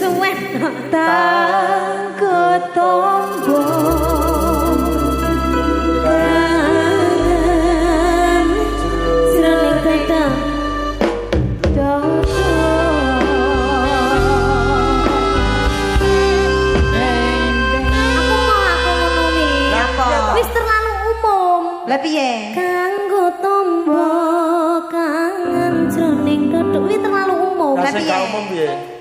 suwen takut tombo kan jroning dada wis terlalu umum. Lah piye? Kanggo tombo kangen jroning dada wis terlalu umum. Lah sing gak umum piye?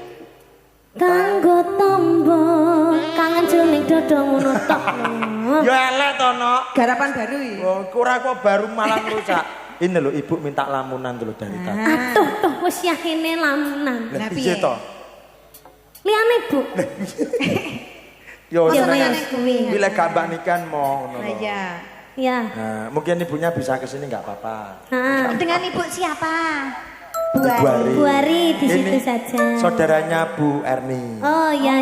Kanggo tombo kangen jroning dada ngono tok. Ya elek to, Nok. Garapan baru iki. Oh, ora kok baru malah rusak. Ini lho ibu minta lamunan dulu dari tadi. Atuh toh wis yakine lamunan. Lah piye to? Liyane, Bu. Yo liyane seneng. kuwi. Bila gambak nikan mau ngono. Lah iya. Ya. Nah, mungkin ibunya bisa ke sini enggak apa-apa. Heeh. Dengan ibu siapa? Bu Ari. Bu Ari di situ Ini saja. Saudaranya Bu Erni. Oh ya.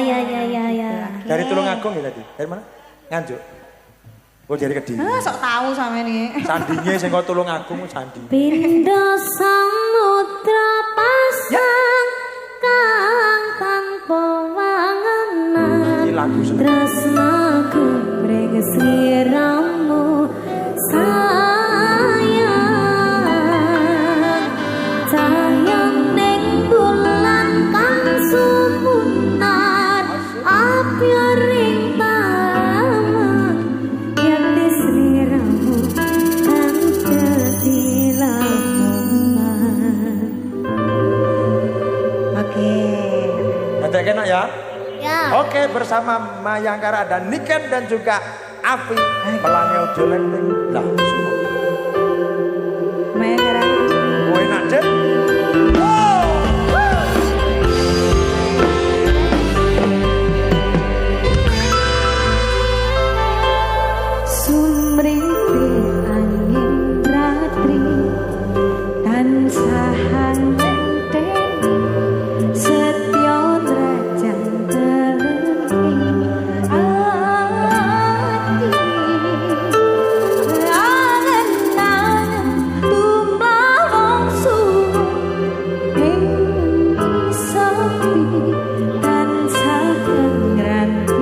Dari Tulungagung ya tadi. Dari mana? Nganjuk. Oh dari Kediri. Sok tahu sama ini. Sandinya sing kok Tulungagung sandi. Pindha samudra pasang kang tanpa wangenan. Ini lagu seneng. Tresnaku mring sliramu sayang. Sayang ning bulan kang sumunar api ring taman yang di sliramu kan dadi lamongan. Oke. Ada kena ya? Ya. Oke, bersama Mayangkara dan Niken dan juga Afi Pelangi Ojo Lendeng. Lah, semua. Mayangkara. Oh, enak deh. Sumringti angin ratri tansah ngenteni setya drajan teleni ati angen-angen tumawong suwu ing sepi tansah ngranti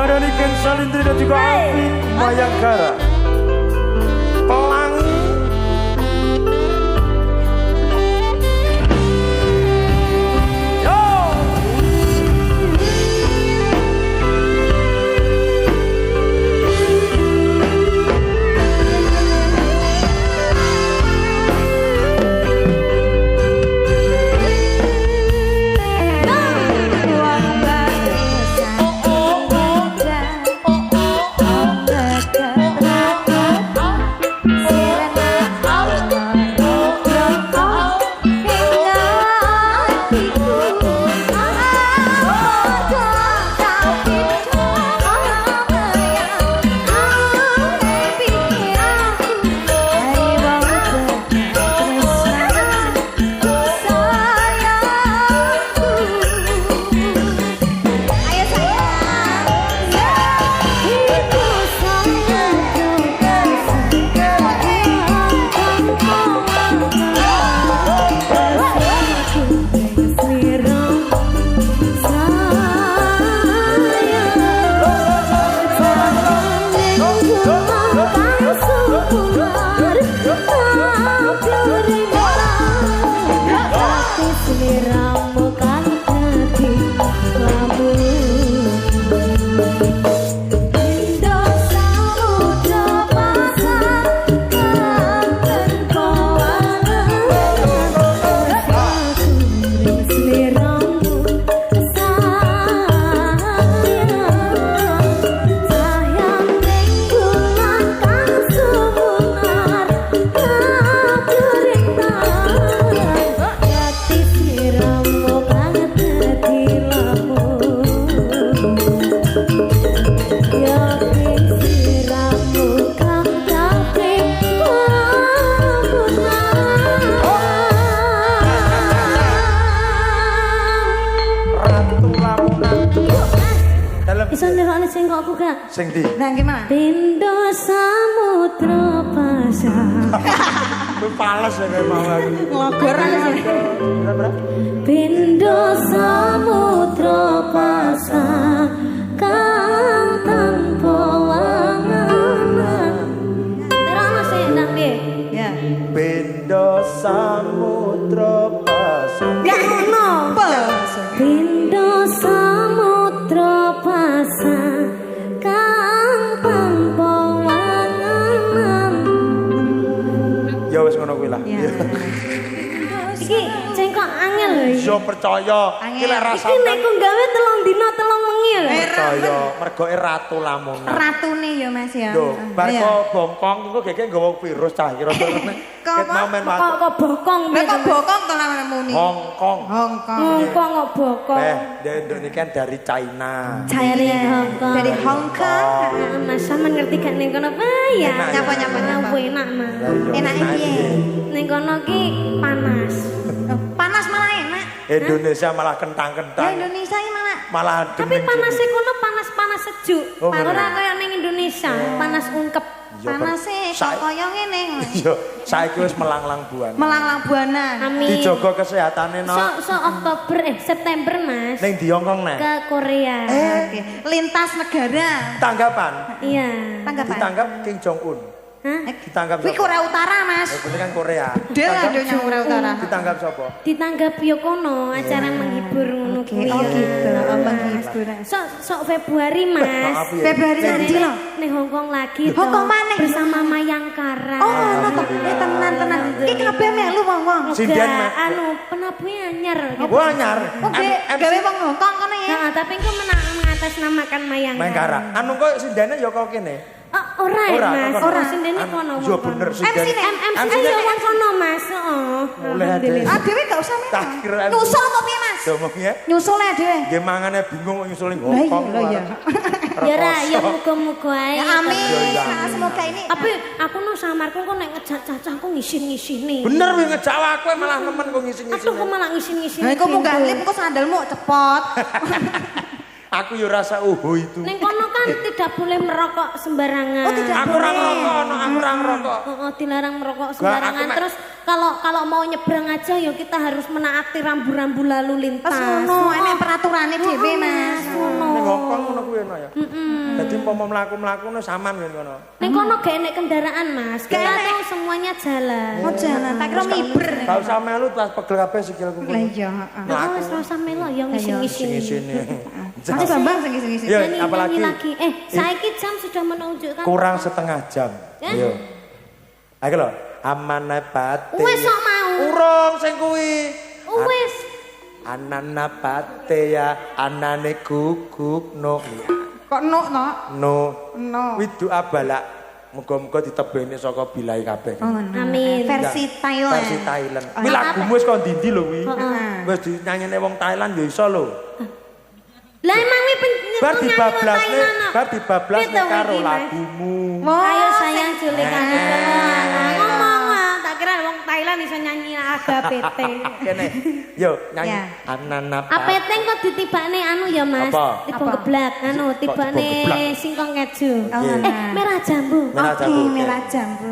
Ada Niken Salindri dan juga Afi Mayangkara. Pelangi. Yo. Wong Bisa nirokne sing kok aku gak? Sing ndi? Nah, gimana? Pindho samudra pasang. Kuwi pales ya kayak mau aku. Nglogor aja. Berapa? Pindho samudra pasang kang tanpa wanganan. Terus sih nang piye? Ya. Pindho samudra pasang. Ya ngono. Pindho samudra pasang kang tanpa wanganan. Ya wis ngono kuwi lah. Ya. Iki cengkok angel lho iki. Yo percaya. Iki lek rasa Iki nek ku gawe 3 dina 3 wengi lho. percaya mergoke Ratu Lamunan. Ratune ya Mas ya. Lho, bar kok bongkong iku gege nggawa virus cah kira-kira. Ket mau men Kok bokong Lah kok bokong to namane muni. Hongkong. Hongkong. kok bokong. Ndek kan dari China. Dari Hongkong. Dari Hongkong. Mas sampean ngerti gak ning kono ya? Nyapa. Enak Mas. Enake piye? Ning kono ki panas. Panas malah enak. Indonesia malah Ya kentang-kentang. Indonesia ini malah Malah Tapi dening. panasnya kono panas-panas sejuk. Oh, Ora bener. kaya ning Indonesia, panas ungkep. panasnya kok kaya ngene. Yo, saiki wis melanglang buana. Melanglang buana. Amin. Dijogo kesehatane no. So Oktober September Mas Ning di Hongkong nek. ke Korea. Oke, lintas negara. Tanggapan. Iya. Tanggapan. Ditangkap Kim Jong Un. Hah? Ditangkap Kuwi sapa? Korea Utara, Mas. Ini kan Korea. Dia Tangkap- adonya Korea Utara. Ditangkap sapa? Ditanggap yo kono acara menghibur ngono kuwi. Oh gitu. Oh, Mas. menghibur. Sok Februari Mas. Maaf ya. Februari nanti loh. Ning Hongkong lagi. Hongkong toh, maneh? bersama Mayangkara. Oh, ngono to. Tenan. Iki kabeh melu wong-wong. Sinden, Mas. anu penabuhe anyar. Wah nyar. Oh, gawe wong Hongkong kono ya. Nah, tapi engko mengatasnamakan Mayangkara. Mangkara. Anu kok sindene ya kok kene. Ora ya Mas, kok ora kono. sindene kono. Yo bener sinden. MC yo wong kono Mas. Heeh. Oleh ade. Ah, dhewe gak usah Tak memang. kira Nyusul kok piye, Mas? Ngomongnya. Nyusul ae dhewe. Nggih mangane bingung kok nyusul ning Lah iya, Hongkong. lah iya. Ya ra, ya muga-muga ae. Ya amin. Yo, iya. Nah, semoga ini Tapi aku no samarku kok nek ngejak cacahku ngisin-ngisini. Bener wih ngejak aku malah nemen kok Aduh ngisi-ngisi. kok malah ngisin-ngisini. Nah, iku munggah lip kok sandalmu cepot. Aku yo rasa itu. Ning kono kan tidak boleh merokok sembarangan. Oh, tidak. Aku ora ngerokok, aku ora ngerokok. Oh, dilarang merokok Gak, sembarangan. aku Terus kalau mau nyebrang aja ya kita harus menaati rambu-rambu lalu lintas. Pas ngono, enek peraturane dhewe, Mas. Ngono. Ning Hongkong ngono kuwi enak ya. Dadi umpama mlaku-mlaku no saman kan ngono. Ning kono gak enek kendaraan, Mas. Kita Gak enek. tuh semuanya jalan. Mau jalan, tak kira miber. Gak usah melu pas pegel kabeh sikilku. Lah iya, heeh. Oh, wis ora usah melo ya ngisin-ngisini. Sini-sini. Mas Bambang sing-sing. Ya, Nyanyi apalagi lagi. Saiki jam sudah menunjukkan. kurang setengah jam. Ya? Ayo. Ayo lho, amane pate. Wes sok mau. Urung sing kuwi. Wes. Anana pate ya, anane guguk no. Kok no no? No. No. Widu abalak. Muga-muga ditebeni saka bilai kabeh. Oh, no. Amin. Versi Thailand. Versi Thailand. Kuwi lagumu wis kok ndi lho kuwi. Heeh. Wis dinyanyine wong Thailand ya iso lho. Lah emang wi Bar dibablasne karo lagumu. Ayo sayang culik aku ngomong tak kira wong Thailand iso nyanyi agapete. Kene. Yo nyanyi Ya. anana Apete kok ditibane anu ya Mas. Apa? Tibang geblak anu tibane geblak? singkong keju. Oh, Merah jambu. Merah Oke, jambu. merah jambu.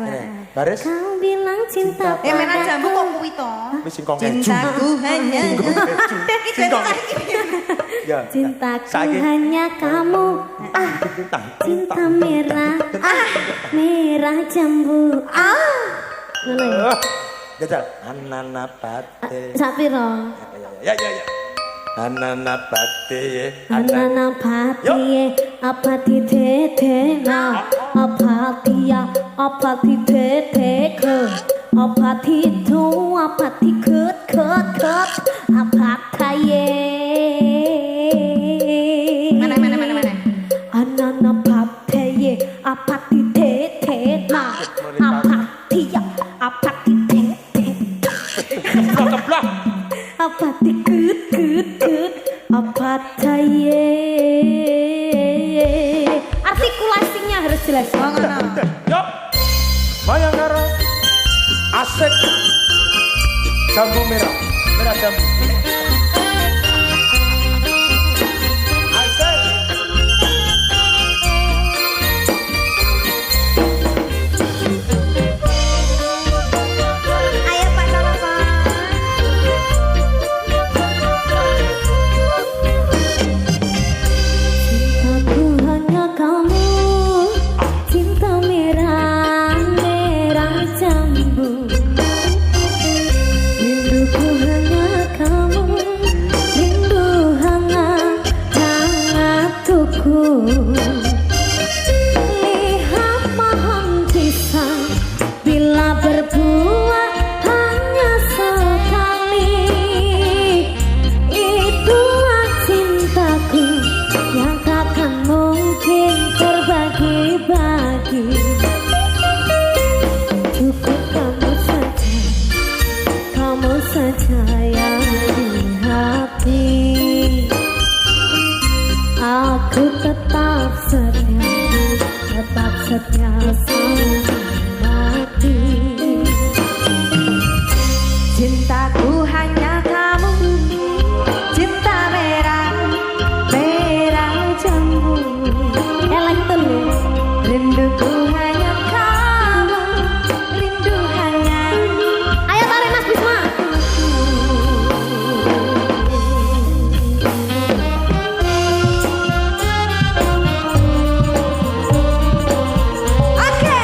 Baris Kau bilang cinta Ya merah jambu kok kuwi to? wis singkong keju. Cintaku hanya. Singkong. Ya. Cintaku Saiki hanya kamu. Cinta merah. Merah jambu. Ngono ya. Jajal anana pate. Sak piro? Ya. Anana pati Anana pati apati tete na apati ya apati tete ke apati tu apati ket apataye Mana. Anana pati apati tete na apati ya apati tete Keblok apati ket apataye artikulasinya harus jelas. Yuk Bayangkara asik jambu merah jambu asik Ayo Pak Salapan. Cintaku hanya kamu, cinta merah jambu. Rinduku hanya kamu, rindu hangat tuku. Lihat pohon pisang bila berbuah hanya sekali. Itulah cintaku yang takkan mungkin terbagi-bagi. Cukup kamu saja yang di hati. Aku tetap setia sampai mati. Cintaku hanya kamu, cinta merah jambu. Lagi terus. Rinduku hanya kamu, rindu hanya Ayo tarik Mas Bisma. Oke,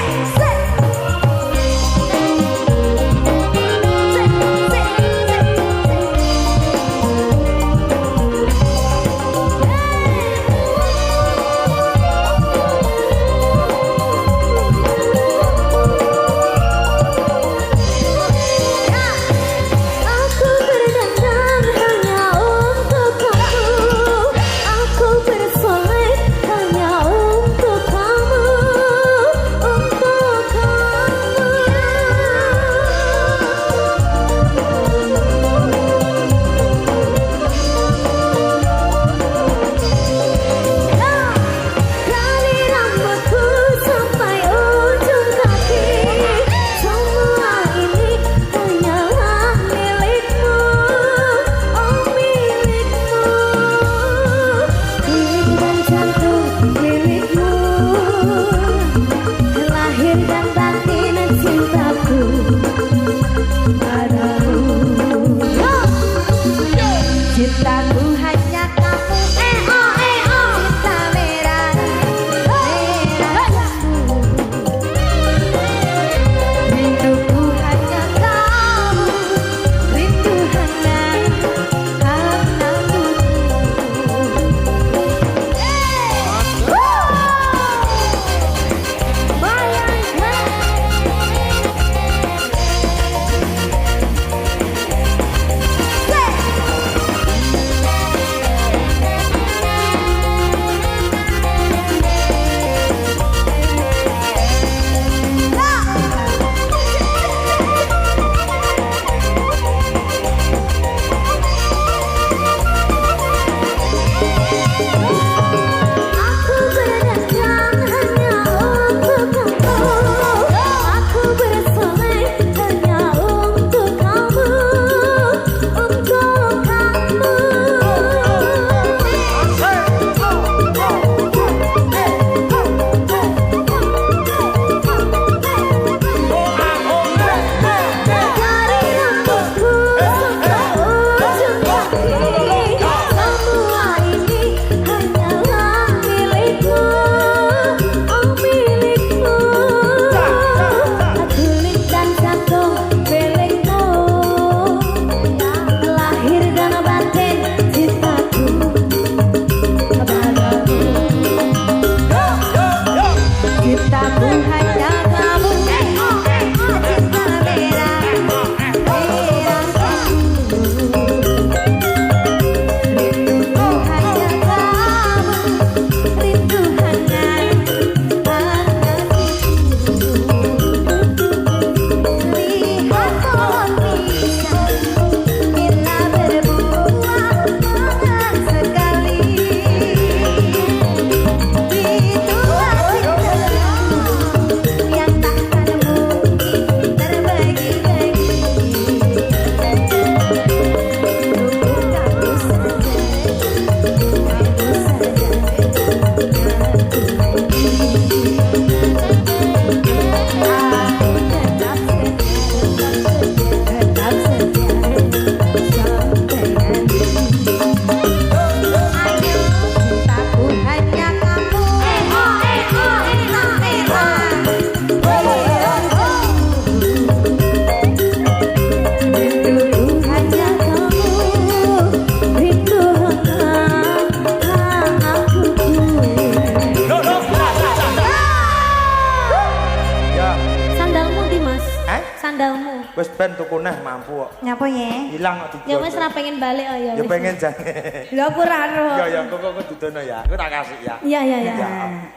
Wis ben tuku neh mampu kok. Nyapa ye? Hilang kok Ya wis ra pengen balik oh ya Ya wis. pengen jane. Lha aku ra ero. Ya kok dudono ya. Aku tak kasih ya. Iya.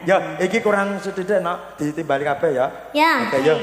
Ya, iki kurang sithik nok ditimbali kabeh ya. Ya. Oke, yo.